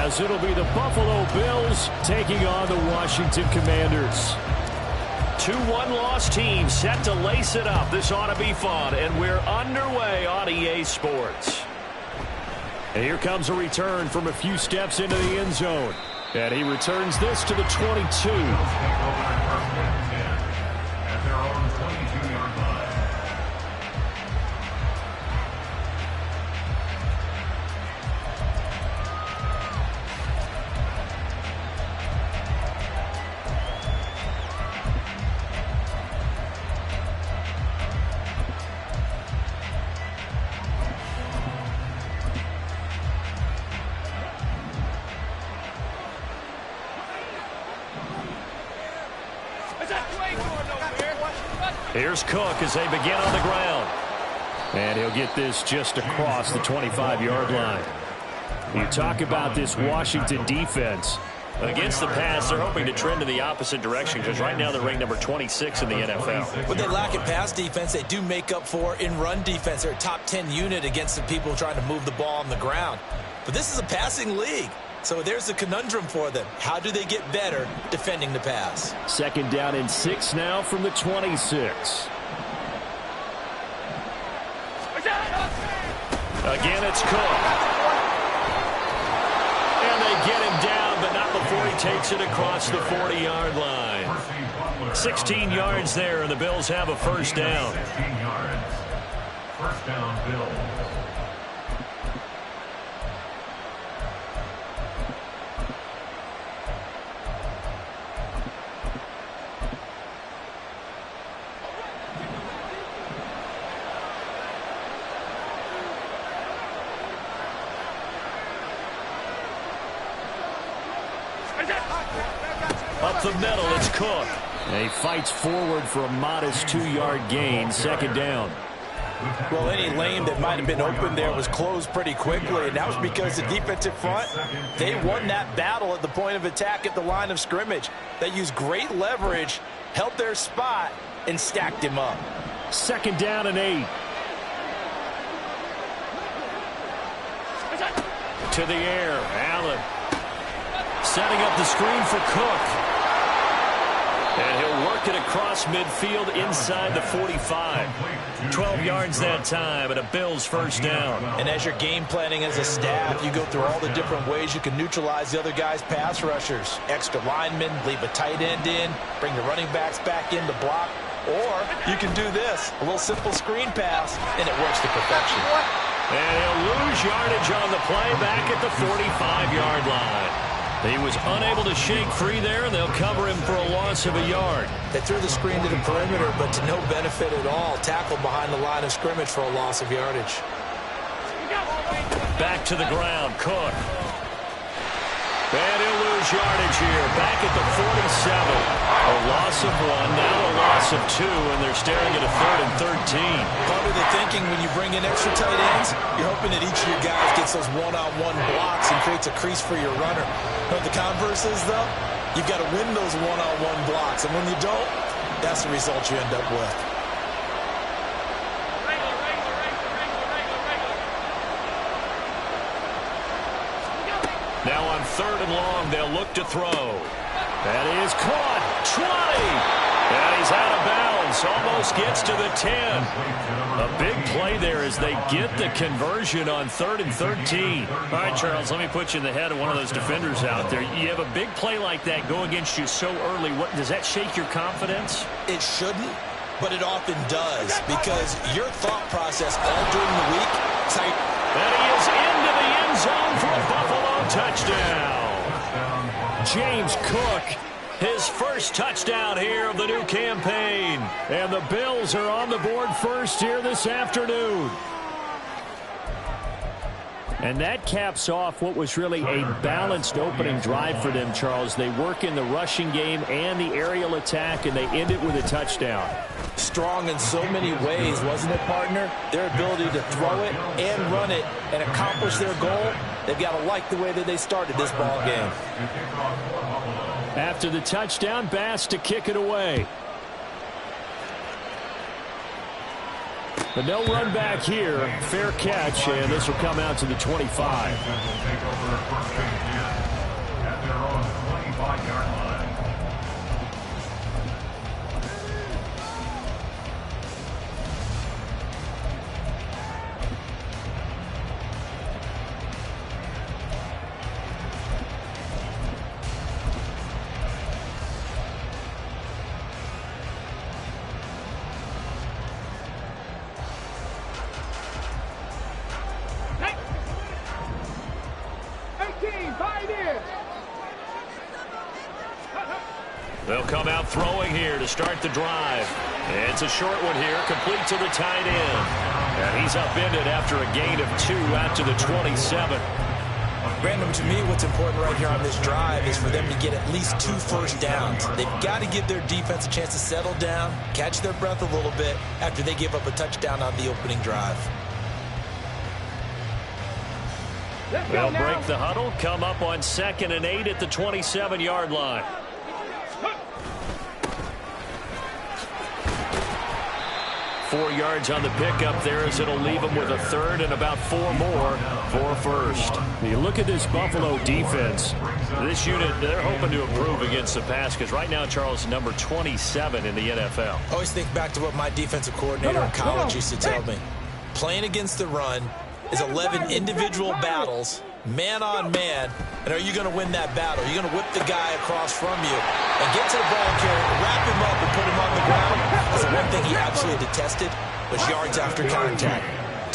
as it'll be the Buffalo Bills taking on the Washington Commanders. 2-1 loss team set to lace it up. This ought to be fun, and we're underway on EA Sports. And here comes a return from a few steps into the end zone. And he returns this to the 22. Here's Cook as they begin on the ground. And he'll get this just across the 25-yard line. You talk about this Washington defense. Against the pass, they're hoping to trend in the opposite direction because right now they're ranked number 26 in the NFL. What they lack in pass defense, they do make up for in run defense. They're a top 10 unit against the people trying to move the ball on the ground. But this is a passing league. So there's a conundrum for them. How do they get better defending the pass? 2nd down and 6 now from the 26. Again, it's Cook. And they get him down, but not before he takes it across the 40-yard line. 16 yards there, and the Bills have a first down. 16 yards. First down, Bills. Up the middle, it's Cook. And he fights forward for a modest 2-yard gain, 2nd down. Well, any lane that might have been open there was closed pretty quickly, and that was because the defensive front, they won that battle at the point of attack at the line of scrimmage. They used great leverage, held their spot, and stacked him up. 2nd down and 8. To the air, Allen. Setting up the screen for Cook. And he'll work it across midfield inside the 45. 12 yards that time, and a Bills first down. And as you're game planning as a staff, you go through all the different ways you can neutralize the other guy's pass rushers. Extra linemen, leave a tight end in, bring the running backs back in to block. Or you can do this, a little simple screen pass, and it works to perfection. And he'll lose yardage on the play back at the 45-yard line. He was unable to shake free there, and they'll cover him for a loss of a yard. They threw the screen to the perimeter, but to no benefit at all. Tackled behind the line of scrimmage for a loss of yardage. Back to the ground, Cook. And he'll lose yardage here, back at the 47. A loss of 1, now a loss of 2, and they're staring at a 3rd and 13. Part of the thinking when you bring in extra tight ends, you're hoping that each of your guys gets those one-on-one blocks and creates a crease for your runner. But the converse is, though, you've got to win those one-on-one blocks, and when you don't, that's the result you end up with. Now on 3rd and long, they'll look to throw. That is caught. 20. And he's out of bounds. Almost gets to the 10. A big play there as they get the conversion on 3rd and 13. All right, Charles, let me put you in the head of one of those defenders out there. You have a big play like that go against you so early. Does that shake your confidence? It shouldn't, but it often does, because your thought process all during the week is how you... And he is into the end zone for a Buffalo touchdown. James Cook, his first touchdown here of the new campaign. And the Bills are on the board first here this afternoon. And that caps off what was really a balanced opening drive for them, Charles. They work in the rushing game and the aerial attack, and they end it with a touchdown. Strong in so many ways, wasn't it, partner? Their ability to throw it and run it and accomplish their goal, they've got to like the way that they started this ball game. After the touchdown, Bass to kick it away. But no run back here. Fair catch, and this will come out to the 25. Take over first and 10 at their own 25-yard line. They'll come out throwing here to start the drive. It's a short one here, complete to the tight end. And he's upended after a gain of 2 out to the 27. Brandon, to me, what's important right here on this drive is for them to get at least 2 first downs. They've got to give their defense a chance to settle down, catch their breath a little bit after they give up a touchdown on the opening drive. They'll break the huddle, come up on 2nd and 8 at the 27-yard line. Four yards on the pickup there as it'll leave them with a third and about 4 more for first. You look at this Buffalo defense. This unit, they're hoping to improve against the pass because right now, Charles, number 27 in the NFL. Always think back to what my defensive coordinator in college used to tell me. Playing against the run is 11 individual battles, man on man, and are you going to win that battle? You're going to whip the guy across from you and get to the ball carrier, wrap him up, and put him on the ground. That's the one thing he absolutely detested was yards after contact.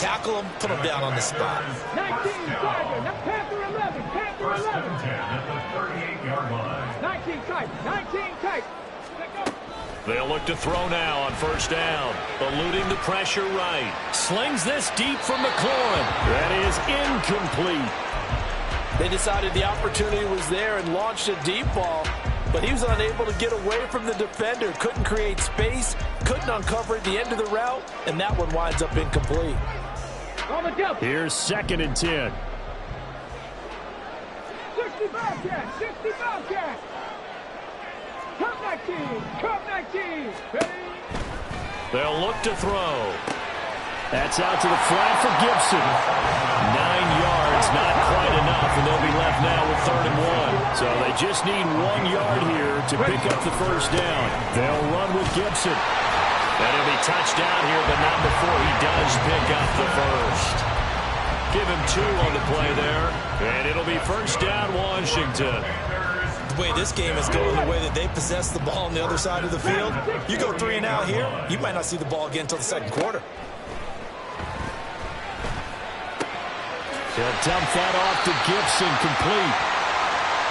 Tackle him, put him down on the spot. 19, Panther 11, Panther 11. First and 10 at the 38-yard line. 19 tight, 19 tight. They'll look to throw now on first down. Eluding the pressure right. Slings this deep from McLaurin. That is incomplete. They decided the opportunity was there and launched a deep ball, but he was unable to get away from the defender. Couldn't create space, couldn't uncover at the end of the route, and that one winds up incomplete. Here's 2nd and 10. 65 catch, 65 catch. Cup 19, ready? They'll look to throw. That's out to the flat for Gibson. 9 yards, not quite enough, and they'll be left now with 3rd and 1. So they just need 1 yard here to pick up the first down. They'll run with Gibson. And he'll be touched down here, but not before he does pick up the first. Give him 2 on the play there, and it'll be first down Washington. The way this game is going, the way that they possess the ball on the other side of the field, you go 3 and out here, you might not see the ball again until the 2nd quarter. He'll dump that off to Gibson, complete.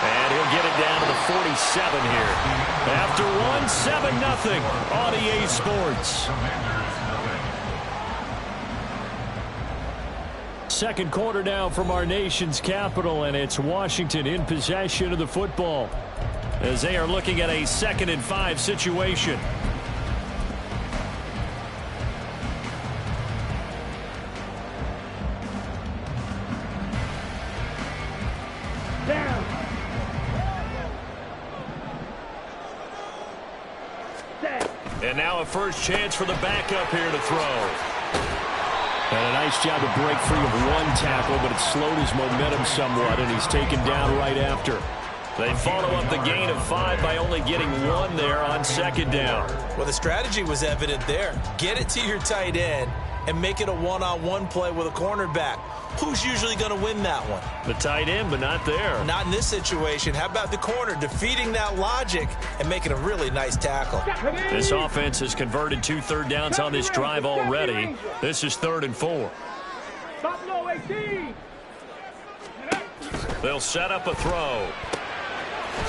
And he'll get it down to the 47 here. After 1, 7-0 on EA Sports. Second quarter now from our nation's capital, and it's Washington in possession of the football as they are looking at a 2nd and 5 situation. And now a first chance for the backup here to throw. And a nice job to break free of 1 tackle, but it slowed his momentum somewhat, and he's taken down right after. They follow up the gain of 5 by only getting 1 there on 2nd down. Well, the strategy was evident there. Get it to your tight end and make it a one-on-one play with a cornerback. Who's usually going to win that one? The tight end, but not there. Not in this situation. How about the corner defeating that logic and making a really nice tackle? This offense has converted 2 third downs on this drive already. This is 3rd and 4. Stop low, 18. They'll set up a throw.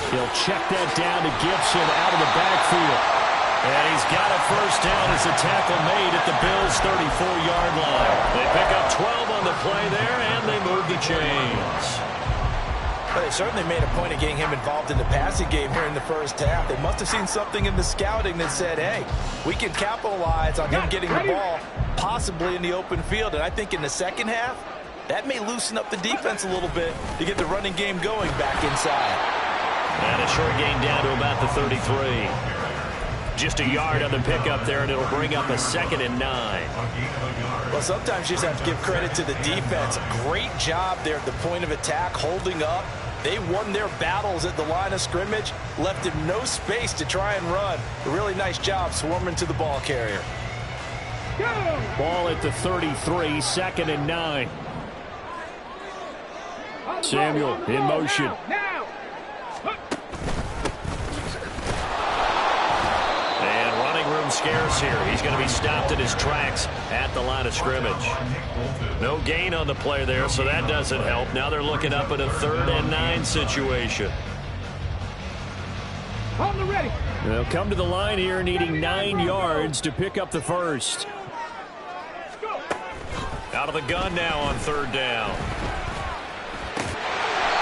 He'll check that down to Gibson out of the backfield. And he's got a first down as a tackle made at the Bills' 34-yard line. They pick up 12 on the play there, and they move the chains. But they certainly made a point of getting him involved in the passing game here in the first half. They must have seen something in the scouting that said, hey, we can capitalize on him getting the ball possibly in the open field. And I think in the second half, that may loosen up the defense a little bit to get the running game going back inside. And a short gain down to about the 33. Just a yard on the pickup there, and it'll bring up a 2nd and 9. Well, sometimes you just have to give credit to the defense. Great job there at the point of attack, holding up. They won their battles at the line of scrimmage, left him no space to try and run. A really nice job swarming to the ball carrier. Ball at the 33, 2nd and 9. Samuel in motion. And running room scarce here. He's going to be stopped in his tracks at the line of scrimmage. No gain on the play there, so that doesn't help. Now they're looking up at a 3rd and 9 situation. On the ready. They'll come to the line here needing 9 yards to pick up the first. Out of the gun now on 3rd down.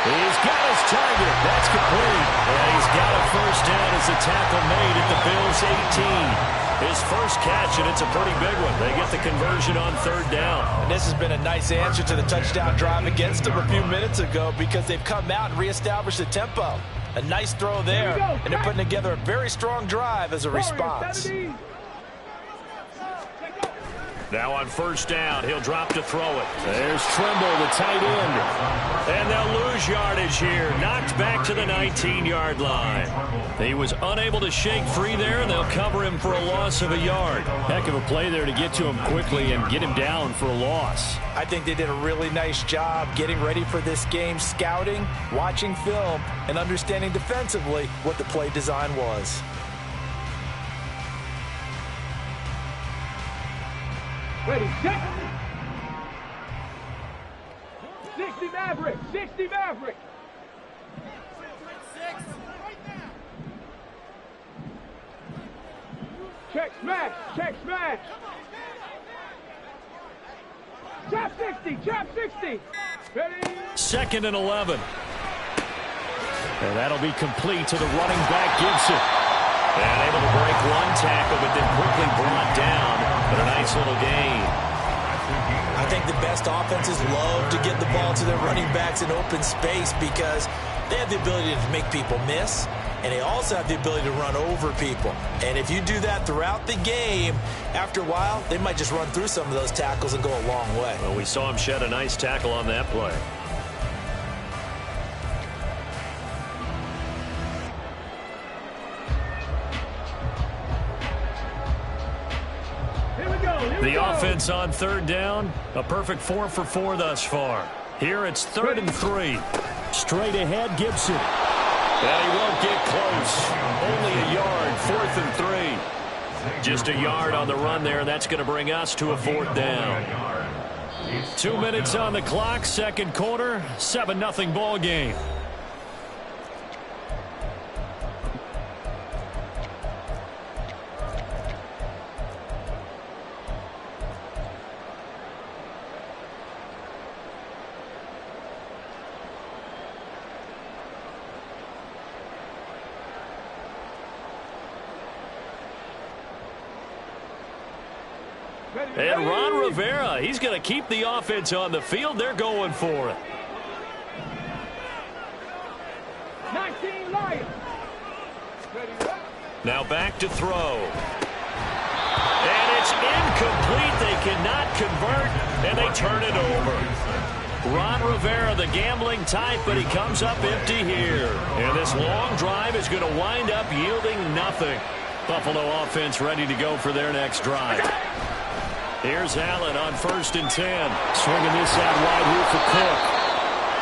He's got his target. That's complete. And he's got a first down as the tackle made at the Bills' 18. His first catch, and it's a pretty big one. They get the conversion on 3rd down. And this has been a nice answer to the touchdown drive against them a few minutes ago because they've come out and reestablished the tempo. A nice throw there, and they're putting together a very strong drive as a response. Now on 1st down, he'll drop to throw it. There's Trimble, the tight end. And they'll lose yardage here. Knocked back to the 19-yard line. He was unable to shake free there, and they'll cover him for a loss of a yard. Heck of a play there to get to him quickly and get him down for a loss. I think they did a really nice job getting ready for this game, scouting, watching film, and understanding defensively what the play design was. Ready, set. 60 Maverick, 60 Maverick. Check smash, check smash. Chop 60, chop 60. Ready. 2nd and 11. And that'll be complete to the running back, Gibson. And able to break one tackle, but then quickly brought down. But a nice little gain. I think the best offenses love to get the ball to their running backs in open space because they have the ability to make people miss, and they also have the ability to run over people. And if you do that throughout the game, after a while, they might just run through some of those tackles and go a long way. Well, we saw him shed a nice tackle on that play. The offense on 3rd down, a perfect 4 for 4 thus far. Here it's 3rd and 3. Straight ahead, Gibson. And he won't get close. Only a yard, 4th and 3. Just a yard on the run there, and that's going to bring us to a 4th down. 2 minutes on the clock, 2nd quarter, 7-0 ball game. And Ron Rivera, he's going to keep the offense on the field. They're going for it. 19 Lions. Now back to throw. And it's incomplete. They cannot convert, and they turn it over. Ron Rivera, the gambling type, but he comes up empty here. And this long drive is going to wind up yielding nothing. Buffalo offense ready to go for their next drive. Here's Allen on 1st and 10. Swinging this out wide here for Cook.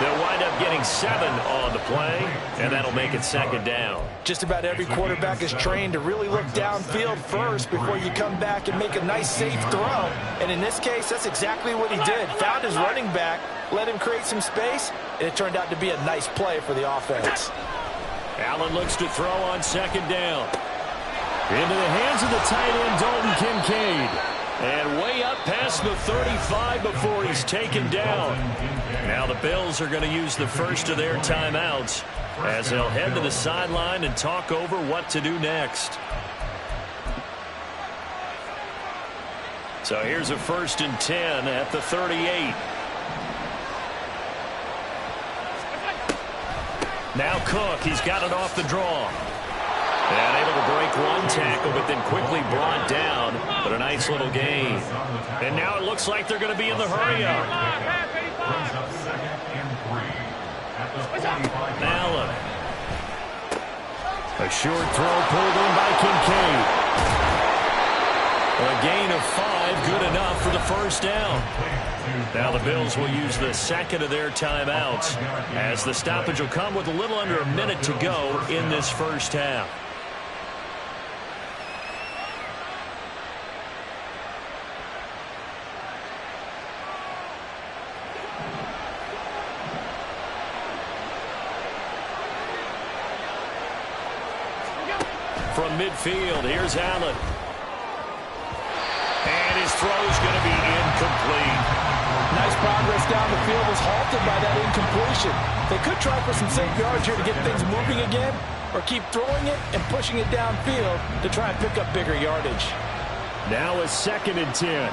They'll wind up getting 7 on the play, and that'll make it 2nd down. Just about every quarterback is trained to really look downfield first before you come back and make a nice, safe throw. And in this case, that's exactly what he did. Found his running back, let him create some space, and it turned out to be a nice play for the offense. Allen looks to throw on 2nd down. Into the hands of the tight end, Dalton Kincaid. And way up past the 35 before he's taken down. Now the Bills are going to use the first of their timeouts as they'll head to the sideline and talk over what to do next. So here's a 1st and 10 at the 38. Now Cook, he's got it off the draw. And able to break one tackle, but then quickly brought down. But a nice little gain. And now it looks like they're going to be in the hurry-up. Allen. A short throw pulled in by Kincaid. A gain of 5, good enough for the first down. Now the Bills will use the second of their timeouts as the stoppage will come with a little under a minute to go in this first half. From midfield, here's Allen. And his throw is going to be incomplete. Nice progress down the field was halted by that incompletion. They could try for some safe yards here to get things moving again, or keep throwing it and pushing it downfield to try and pick up bigger yardage. Now a 2nd and 10.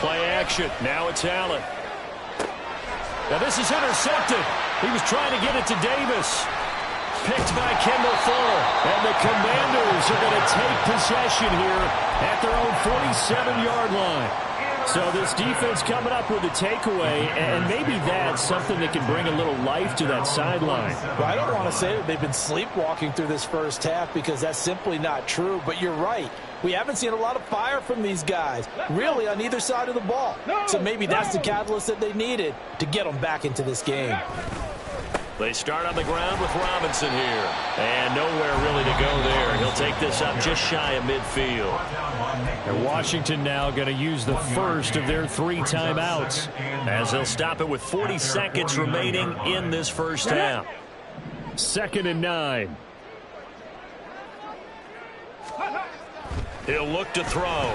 Play action. Now it's Allen. Now this is intercepted. He was trying to get it to Davis. Picked by Kendall Fuller. And the Commanders are going to take possession here at their own 47-yard line. So this defense coming up with a takeaway, and maybe that's something that can bring a little life to that sideline. Well, I don't want to say that they've been sleepwalking through this first half because that's simply not true, but you're right. We haven't seen a lot of fire from these guys, really, on either side of the ball. So maybe that's the catalyst that they needed to get them back into this game. They start on the ground with Robinson here. And nowhere really to go there. He'll take this up just shy of midfield. And Washington now going to use the first of their 3 timeouts as they'll stop it with 40 seconds remaining in this first half. 2nd and 9. He'll look to throw.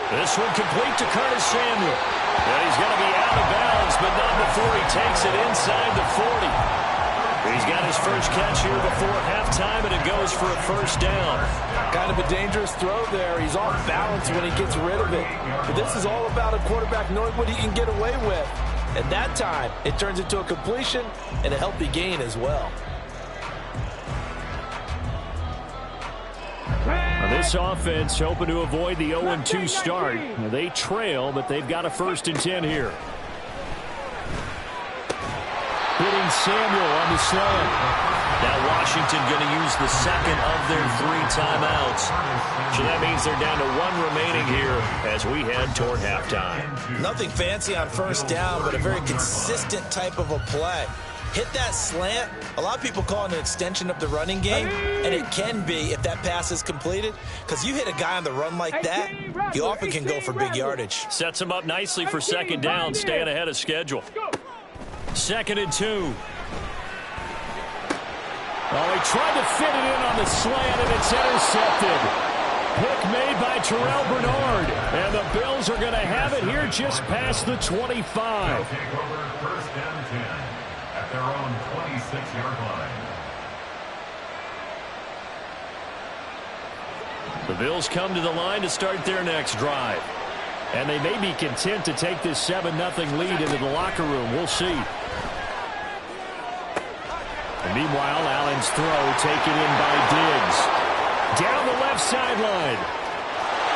This one complete to Curtis Samuel. And he's going to be out of bounds, but not before he takes it inside the 40. He's got his first catch here before halftime, and it goes for a first down. Kind of a dangerous throw there. He's off balance when he gets rid of it. But this is all about a quarterback knowing what he can get away with. And that time, it turns into a completion and a healthy gain as well. Now this offense hoping to avoid the 0-2 start. Now they trail, but they've got a 1st and 10 here. Hitting Samuel on the slant. Now Washington going to use the second of their 3 timeouts. So that means they're down to 1 remaining here as we head toward halftime. Nothing fancy on first down, but a very consistent type of a play. Hit that slant. A lot of people call it an extension of the running game, and it can be if that pass is completed, because you hit a guy on the run like that, you often can go for big yardage. Sets him up nicely for 2nd down, staying ahead of schedule. 2nd and 2. Oh, he tried to fit it in on the slant, and it's intercepted. Pick made by Terrell Bernard, and the Bills are going to have it here just past the 25. First and 10 at their own 26-yard line. The Bills come to the line to start their next drive. And they may be content to take this 7-0 lead into the locker room. We'll see. And meanwhile, Allen's throw taken in by Diggs. Down the left sideline.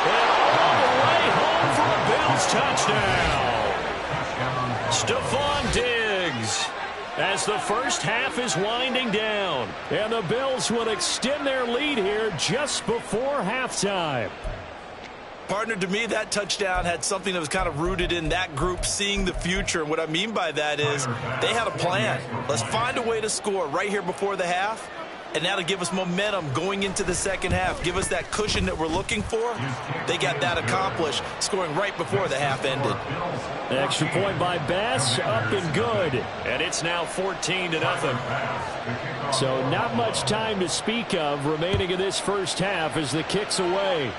And all the way home for a Bills touchdown. Stephon Diggs. As the first half is winding down. And the Bills will extend their lead here just before halftime. Partner, to me, that touchdown had something that was kind of rooted in that group seeing the future. And what I mean by that is they had a plan. Let's find a way to score right here before the half. And that'll give us momentum going into the second half. Give us that cushion that we're looking for. They got that accomplished, scoring right before the half ended. Extra point by Bass, up and good. And it's now 14-0. So not much time to speak of remaining in this first half as the kick's away.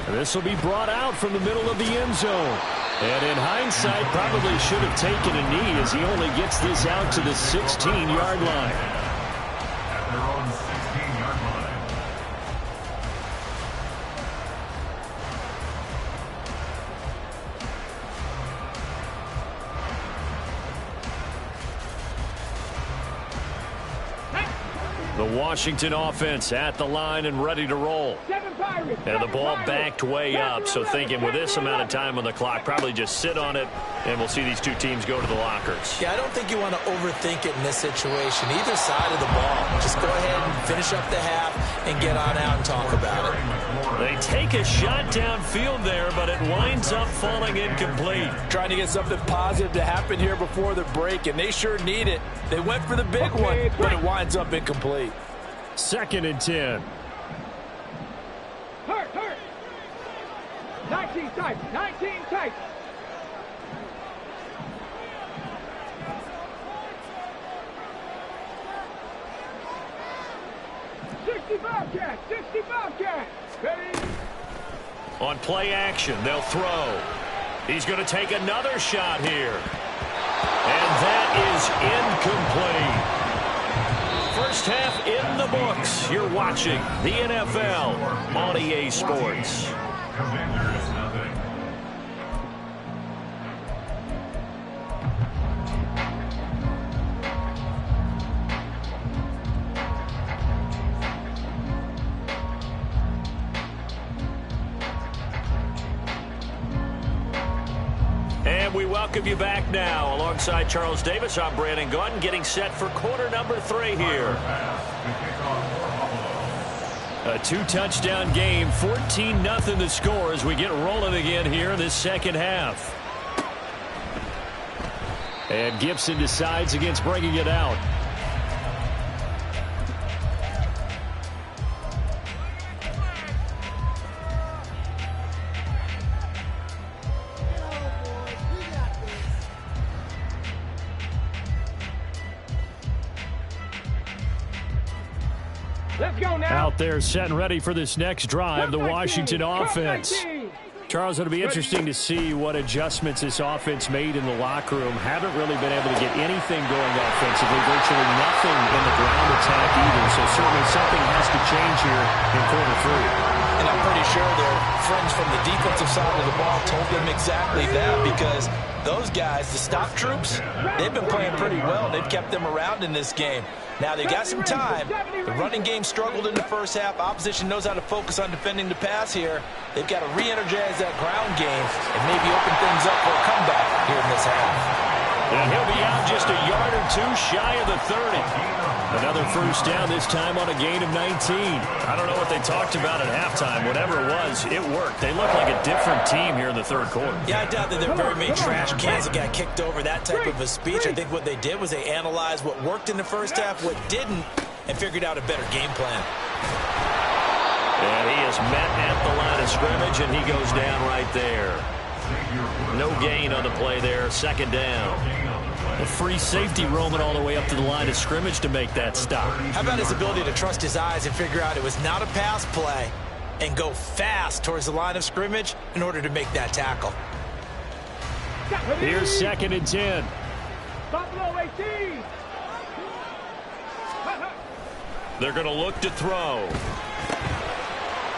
This will be brought out from the middle of the end zone. And in hindsight, probably should have taken a knee as he only gets this out to the 16-yard line. At their own 16-yard line. The Washington offense at the line and ready to roll. And the ball backed way up, so thinking with this amount of time on the clock, probably just sit on it, and we'll see these two teams go to the lockers. Yeah, I don't think you want to overthink it in this situation. Either side of the ball. Just go ahead and finish up the half and get on out and talk about it. They take a shot downfield there, but it winds up falling incomplete. Trying to get something positive to happen here before the break, and they sure need it. They went for the big one, but it winds up incomplete. 2nd and 10. Hurt. 19 tight. 19 tight. Ready? On play action, they'll throw. He's going to take another shot here. And that is incomplete. First half in the books. You're watching the NFL on EA Sports. Commanders nothing. And we welcome you back now. Alongside Charles Davis, I'm Brandon Gordon, getting set for quarter number 3 here. A 2-touchdown game, 14-0 the score as we get rolling again here in this second half. And Gibson decides against bringing it out. Let's go now. Out there set and ready for this next drive, the Washington offense. Charles, it'll be interesting to see what adjustments this offense made in the locker room. Haven't really been able to get anything going offensively, virtually nothing in the ground attack either. So certainly something has to change here in quarter 3. And I'm pretty sure their friends from the defensive side of the ball told them exactly that, because those guys, the stop troops, they've been playing pretty well. They've kept them around in this game. Now, they got some time. The running game struggled in the first half. Opposition knows how to focus on defending the pass here. They've got to re-energize that ground game and maybe open things up for a comeback here in this half. And he'll be out just a yard or two shy of the 30. Another first down, this time on a gain of 19. I don't know what they talked about at halftime. Whatever it was, it worked. They look like a different team here in the third quarter. Yeah, I doubt that there are very many trash cans that got kicked over, that type of a speech. I think what they did was they analyzed what worked in the first half, what didn't, and figured out a better game plan. And he is met at the line of scrimmage, and he goes down right there. No gain on the play there, second down. A free safety roaming all the way up to the line of scrimmage to make that stop. How about his ability to trust his eyes and figure out it was not a pass play and go fast towards the line of scrimmage in order to make that tackle. Here's 2nd and 10. Buffalo 18. They're going to look to throw.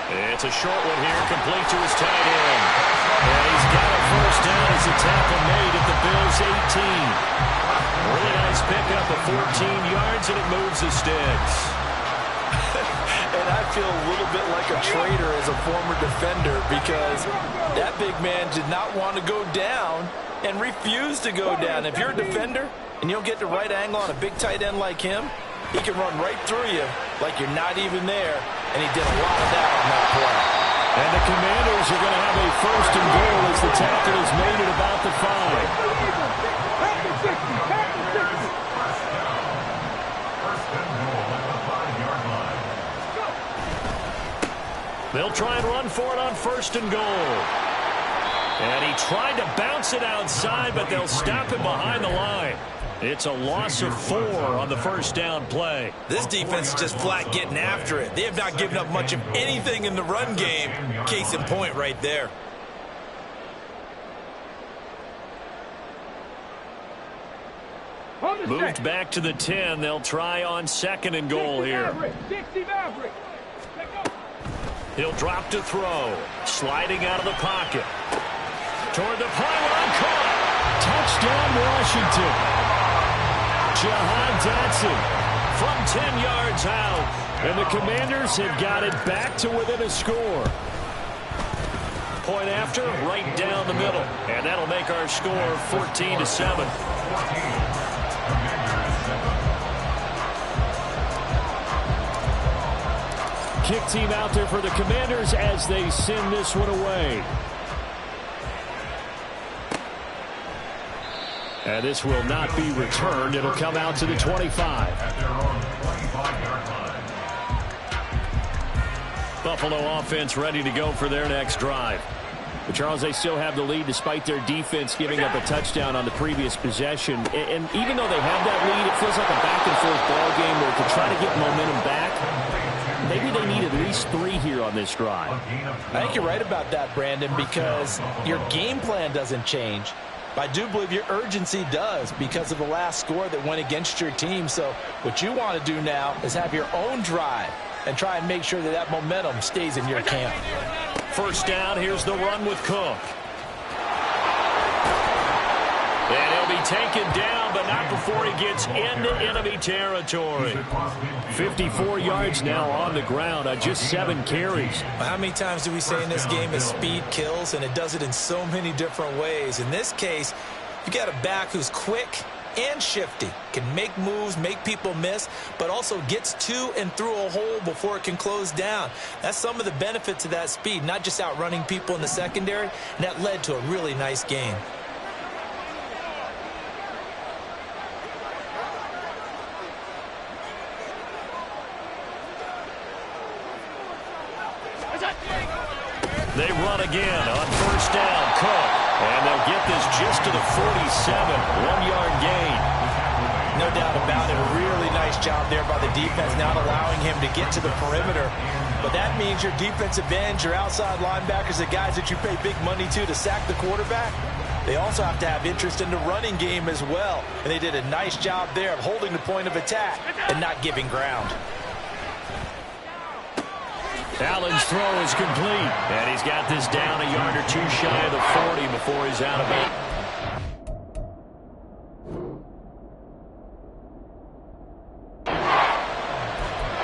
It's a short one here, complete to his tight end. And he's got a first down as a tackle made at the Bills' 18. Really nice pickup of 14 yards, and it moves the sticks. And I feel a little bit like a traitor as a former defender, because that big man did not want to go down and refused to go down. If you're a defender and you don't get the right angle on a big tight end like him, he can run right through you like you're not even there, and he did a lot of that on that play. And the Commanders are going to have a first and goal as the tackle is made at about the 5. They'll try and run for it on 1st and goal. And he tried to bounce it outside, but they'll stop him behind the line. It's a loss of 4 on the first down play. This defense is just flat getting after it. They have not given up much of anything in the run game. Case in point right there. Moved back to the 10. They'll try on 2nd and goal here. He'll drop to throw. Sliding out of the pocket. Toward the pylon, caught. Touchdown, Washington. Jahan Dotson from 10 yards out. And the Commanders have got it back to within a score. Point after, right down the middle. And that'll make our score 14-7. Kick team out there for the Commanders as they send this one away. And this will not be returned. It'll come out to the 25. At their own 25-yard line. Buffalo offense ready to go for their next drive. But Charles, they still have the lead despite their defense giving up a touchdown on the previous possession. And even though they have that lead, it feels like a back-and-forth ball game where to try to get momentum back, maybe they need at least 3 here on this drive. I think you're right about that, Brandon, because your game plan doesn't change. I do believe your urgency does because of the last score that went against your team. So what you want to do now is have your own drive and try and make sure that that momentum stays in your camp. First down, here's the run with Cook. And he'll be taken down, but not before he gets into enemy territory. 54 yards now on the ground on just 7 carries. How many times do we say in this game that speed kills, and it does it in so many different ways? In this case, you got a back who's quick and shifty, can make moves, make people miss, but also gets to and through a hole before it can close down. That's some of the benefits of that speed, not just outrunning people in the secondary, and that led to a really nice game. They run again on first down. Cook. And they'll get this just to the 47. 1-yard gain. No doubt about it. A really nice job there by the defense, not allowing him to get to the perimeter. But that means your defensive ends, your outside linebackers, the guys that you pay big money to sack the quarterback, they also have to have interest in the running game as well. And they did a nice job there of holding the point of attack and not giving ground. Allen's throw is complete, and he's got this down a yard or 2 shy of the 40 before he's out of bounds.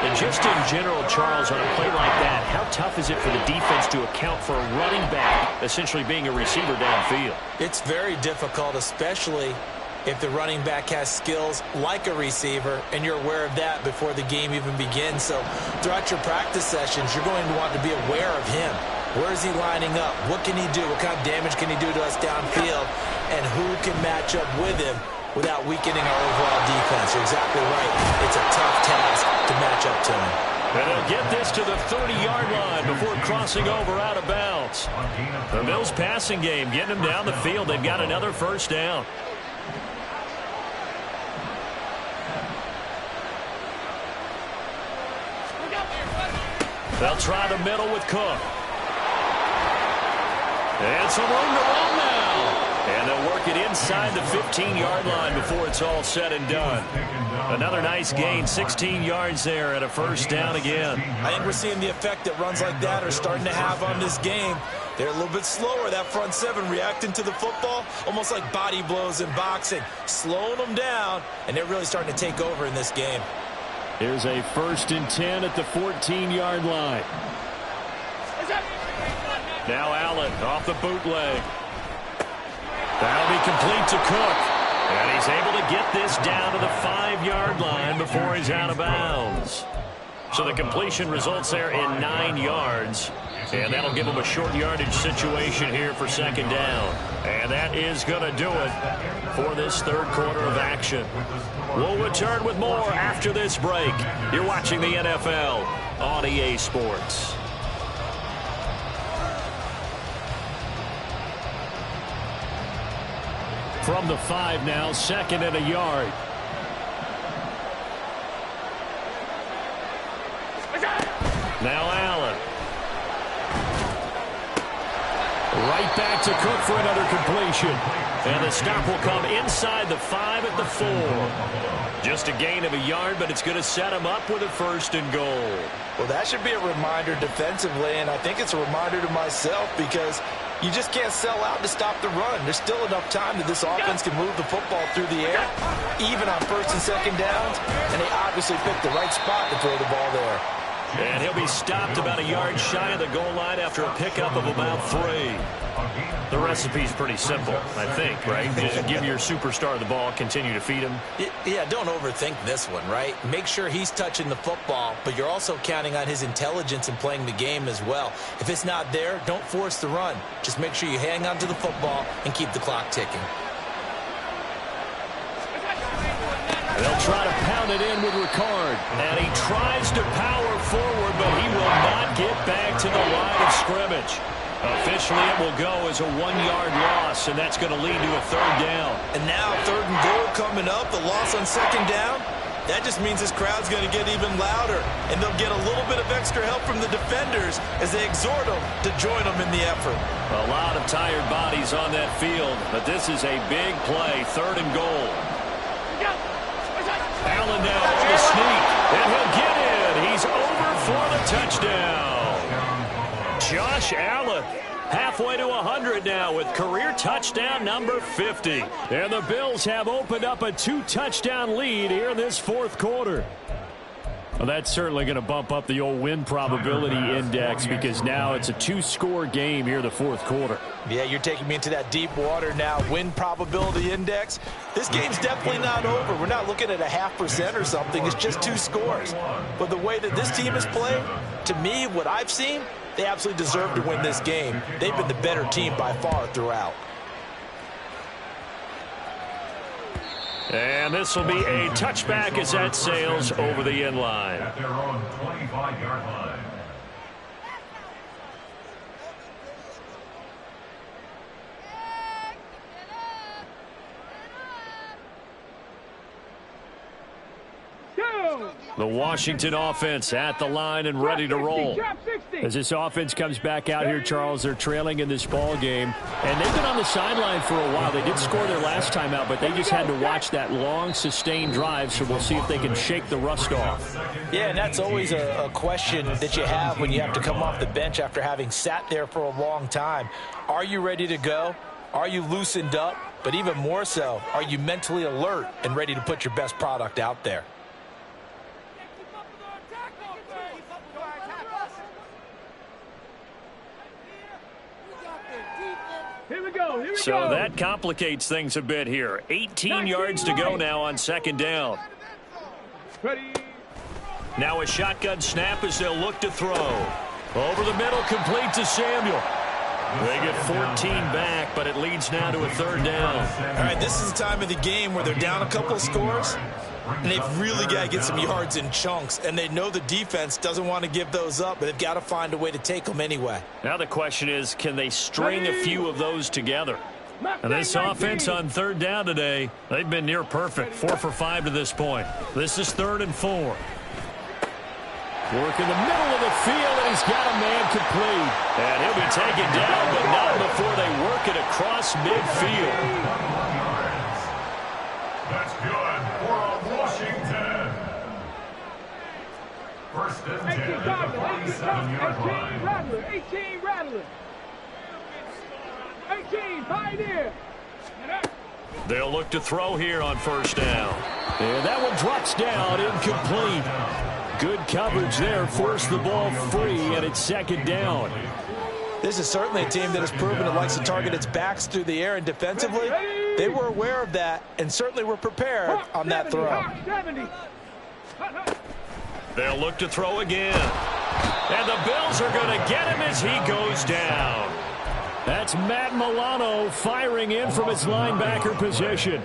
And just in general, Charles, on a play like that, how tough is it for the defense to account for a running back essentially being a receiver downfield? It's very difficult, especially if the running back has skills like a receiver, and you're aware of that before the game even begins. So throughout your practice sessions, you're going to want to be aware of him. Where is he lining up? What can he do? What kind of damage can he do to us downfield? And who can match up with him without weakening our overall defense? You're exactly right. It's a tough task to match up to him. And they'll get this to the 30-yard line before crossing over out of bounds. The Bills passing game getting them down the field. They've got another first down. They'll try the middle with Cook. And some room to run now. And they'll work it inside the 15-yard line before it's all said and done. Another nice gain, 16 yards there and a first down again. I think we're seeing the effect that runs like that are starting to have on this game. They're a little bit slower, that front seven, reacting to the football, almost like body blows in boxing, slowing them down, and they're really starting to take over in this game. Here's a 1st and 10 at the 14-yard line. Now Allen off the bootleg. That'll be complete to Cook. And he's able to get this down to the 5-yard line before he's out of bounds. So the completion results there in 9 yards. And that'll give him a short yardage situation here for 2nd down. And that is going to do it for this 3rd quarter of action. We'll return with more after this break. You're watching the NFL on EA Sports. From the 5 now, 2nd and a yard. Now Allen. Right back to Cook for another completion. And the stop will come inside the 5 at the 4. Just a gain of a yard, but it's going to set him up with a 1st and goal. Well, that should be a reminder defensively, and I think it's a reminder to myself because You just can't sell out to stop the run. There's still enough time that this offense can move the football through the air, even on first and second downs, and they obviously picked the right spot to throw the ball there. And he'll be stopped about a yard shy of the goal line after a pickup of about 3. The recipe's pretty simple, I think, right? Just give your superstar the ball, continue to feed him. Yeah, don't overthink this one, right? Make sure he's touching the football, but you're also counting on his intelligence in playing the game as well. If it's not there, don't force the run. Just make sure you hang on to the football and keep the clock ticking. They'll try to pound it in with Ricard. And he tries to power forward, but he will not get back to the line of scrimmage. Officially, it will go as a 1-yard loss, and that's going to lead to a 3rd down. And now 3rd and goal coming up, the loss on 2nd down. That just means this crowd's going to get even louder, and they'll get a little bit of extra help from the defenders as they exhort them to join them in the effort. A lot of tired bodies on that field, but this is a big play, 3rd and goal. Allen now on the sneak, and he'll get in. He's over for the touchdown. Josh Allen, halfway to 100 now with career touchdown number 50. And the Bills have opened up a 2-touchdown lead here in this 4th quarter. Well, that's certainly going to bump up the old win probability index because now it's a 2-score game here in the 4th quarter. Yeah, you're taking me into that deep water now. Win probability index. This game's definitely not over. We're not looking at a 0.5% or something. It's just 2 scores. But the way that this team has played, to me, what I've seen, they absolutely deserve to win this game. They've been the better team by far throughout. And this will be a touchback as that sails over the end line. At their own 25-yard line. The Washington offense at the line and ready to roll. As this offense comes back out here, Charles, they're trailing in this ball game. And they've been on the sideline for a while. They did score their last time out, but they just had to watch that long, sustained drive, so we'll see if they can shake the rust off. Yeah, and that's always a question that you have when you have to come off the bench after having sat there for a long time. Are you ready to go? Are you loosened up? But even more so, are you mentally alert and ready to put your best product out there? So that complicates things a bit here. 18 yards to go now on 2nd down. Now a shotgun snap as they'll look to throw. Over the middle, complete to Samuel. They get 14 back, but it leads now to a 3rd down. All right, this is the time of the game where they're down a couple of scores, and they've really got to get some yards in chunks, and they know the defense doesn't want to give those up, but they've got to find a way to take them anyway. Now the question is, can they string a few of those together? And this offense on 3rd down today, they've been near perfect, 4 for 5 to this point. This is 3rd and 4. Work in the middle of the field, and he's got a man complete. And he'll be taken down, but not before they work it across midfield. That's good for Washington. 1st and 10 at the 47-yard line. 18 Rattler. 18 Pioneer. They'll look to throw here on 1st down. And that one drops down, incomplete. Good coverage there, forced the ball free, and it's 2nd down. This is certainly a team that has proven it likes to target its backs through the air, and defensively, they were aware of that and certainly were prepared on that throw. They'll look to throw again. And the Bills are going to get him as he goes down. That's Matt Milano firing in from his linebacker position.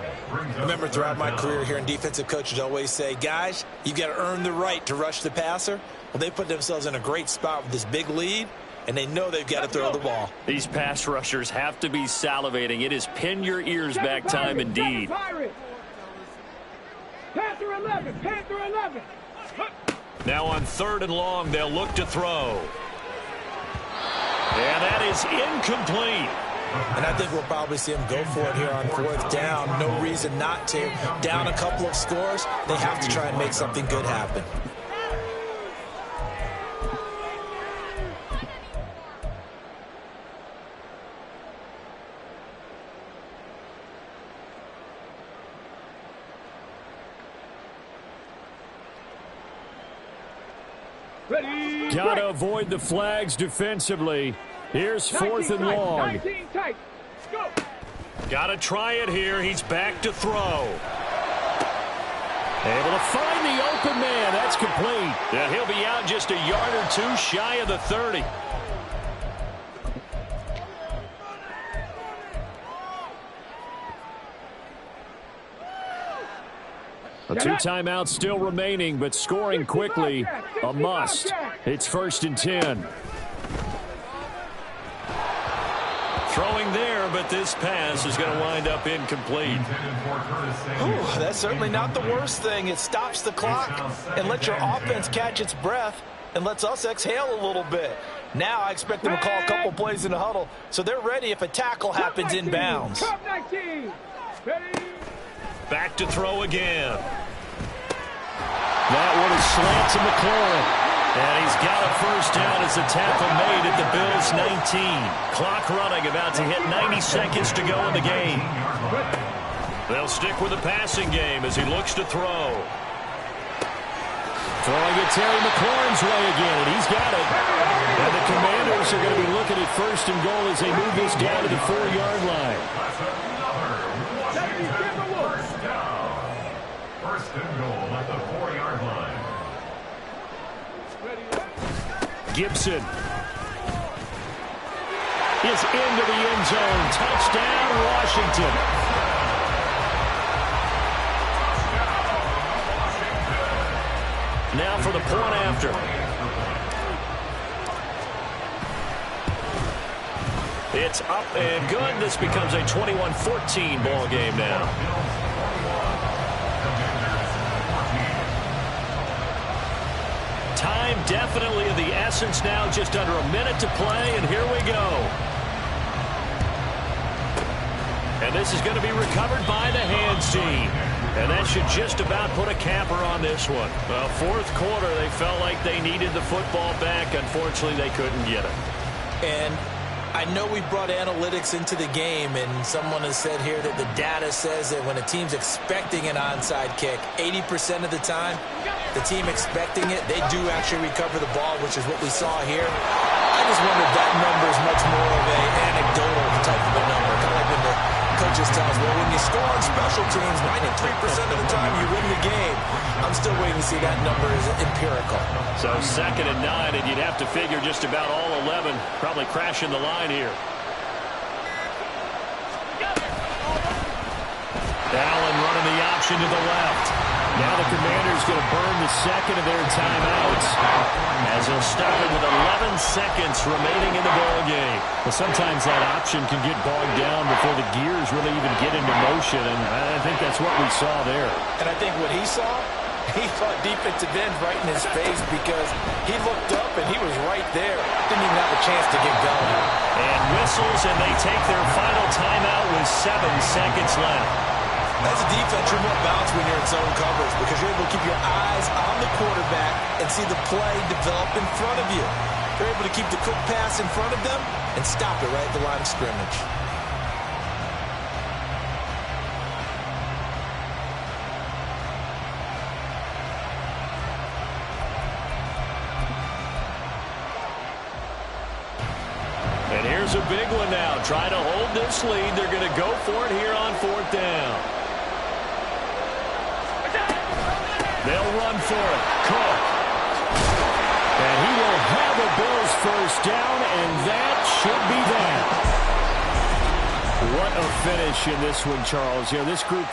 Remember, throughout my career here in defensive coaches always say, guys, you got to earn the right to rush the passer. Well, they put themselves in a great spot with this big lead, and they know they've got to throw the ball. These pass rushers have to be salivating. It is pin your ears back time indeed. Panther 11, Panther 11. Now on 3rd and long, they'll look to throw. And that is incomplete. And I think we'll probably see him go for it here on 4th down. No reason not to. Down a couple of scores, they have to try and make something good happen. Ready. Got to break. avoid the flags defensively. Here's 4th and long. 19 tight. Go. Got to try it here. He's back to throw. Able to find the open man. That's complete. Yeah, he'll be out just a yard or two shy of the 30. A 2 timeouts still remaining, but scoring quickly, a must. It's 1st and 10. Throwing there, but this pass is going to wind up incomplete. Ooh, that's certainly not the worst thing. It stops the clock and lets your offense catch its breath and lets us exhale a little bit. Now I expect them to call a couple plays in the huddle, so they're ready if a tackle happens inbounds. Top 19. Ready. Back to throw again. That one is slant to McLaurin. And he's got a first down as the tackle made at the Bills' 19. Clock running, about to hit 90 seconds to go in the game. They'll stick with the passing game as he looks to throw. Throwing it Terry McLaurin's way again, and he's got it. And the Commanders are going to be looking at 1st and goal as they move this down to the 4-yard line. First and goal at the 4-yard line. Gibson is into the end zone. Touchdown, Washington. Now for the point after. It's up and good. This becomes a 21-14 ball game now. Time definitely of the essence now, just under a minute to play, and here we go. And this is going to be recovered by the hands team. And that should just about put a capper on this one. Well, 4th quarter, they felt like they needed the football back. Unfortunately, they couldn't get it. And I know we brought analytics into the game, and someone has said here that the data says that when a team's expecting an onside kick, 80% of the time, the team expecting it, they do actually recover the ball, which is what we saw here. I just wonder if that number is much more of an anecdotal type of a number, kind of like when the coaches tell us, well, when you score on special teams, 93% of the time you win the game. I'm still waiting to see that number is empirical. So 2nd and 9, and you'd have to figure just about all 11 probably crashing the line here. Allen running the option to the left. Now the Commanders going to burn the 2nd of their timeouts as he'll start it with 11 seconds remaining in the ball game. Well, sometimes that option can get bogged down before the gears really even get into motion, and I think that's what we saw there. And I think what he saw defensive end right in his face because he looked up and he was right there. Didn't even have a chance to get going. And whistles, and they take their final timeout with 7 seconds left. As a defense, you're more balanced when you're in zone coverage because you're able to keep your eyes on the quarterback and see the play develop in front of you. You're able to keep the quick pass in front of them and stop it right at the line of scrimmage. And here's a big one now. Trying to hold this lead. They're going to go for it here on 4th down. They'll run for it. Cook. And he will have a Bills first down, and that should be that. What a finish in this one, Charles. You know, this group